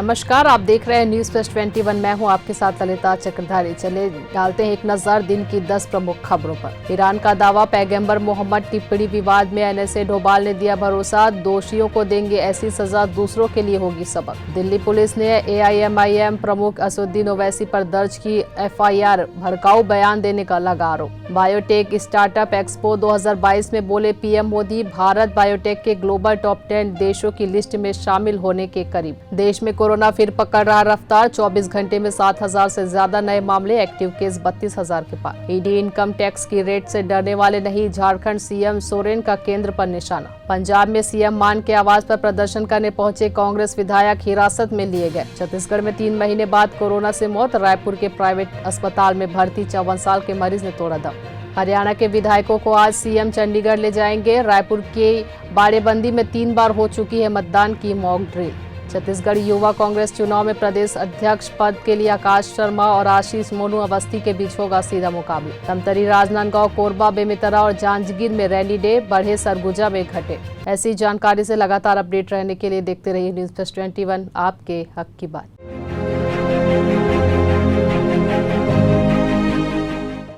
नमस्कार, आप देख रहे हैं न्यूज प्लस 21। मैं हूं आपके साथ ललिता चक्रधारी। चले डालते हैं एक नजर दिन की 10 प्रमुख खबरों पर। ईरान का दावा, पैगंबर मोहम्मद टिप्पणी विवाद में एनएसए डोभाल ने दिया भरोसा, दोषियों को देंगे ऐसी सजा, दूसरों के लिए होगी सबक। दिल्ली पुलिस ने एआईएमआईएम प्रमुख असदुद्दीन ओवैसी पर दर्ज की एफआईआर, भड़काऊ बयान देने का लगा आरोप। बायोटेक स्टार्टअप एक्सपो 2022 में बोले पीएम मोदी, भारत बायोटेक के ग्लोबल टॉप 10 देशों की लिस्ट में शामिल होने के करीब। देश में कोरोना फिर पकड़ रहा रफ्तार, 24 घंटे में 7,000 से ज्यादा नए मामले, एक्टिव केस 32,000 के पार। ईडी इनकम टैक्स की रेट से डरने वाले नहीं, झारखंड सीएम सोरेन का केंद्र पर निशाना। पंजाब में सीएम मान के आवास पर प्रदर्शन करने पहुंचे कांग्रेस विधायक हिरासत में लिए गए। छत्तीसगढ़ में 3 महीने बाद कोरोना से मौत, रायपुर के प्राइवेट अस्पताल में भर्ती 54 साल के मरीज ने तोड़ा दम। हरियाणा के विधायकों को आज सीएम चंडीगढ़ ले जाएंगे। रायपुर के बाड़ेबंदी में 3 बार हो चुकी है मतदान की मॉक ड्रिल। छत्तीसगढ़ युवा कांग्रेस चुनाव में प्रदेश अध्यक्ष पद के लिए आकाश शर्मा और आशीष मोनू अवस्थी के बीच होगा सीधा मुकाबला। धमतरी, राजनांदगांव, कोरबा, बेमेतरा और जांजगीर में रैली डे, बढ़े सरगुजा में घटे। ऐसी जानकारी से लगातार अपडेट रहने के लिए देखते रहिए न्यूज प्लस 21, आपके हक की बात।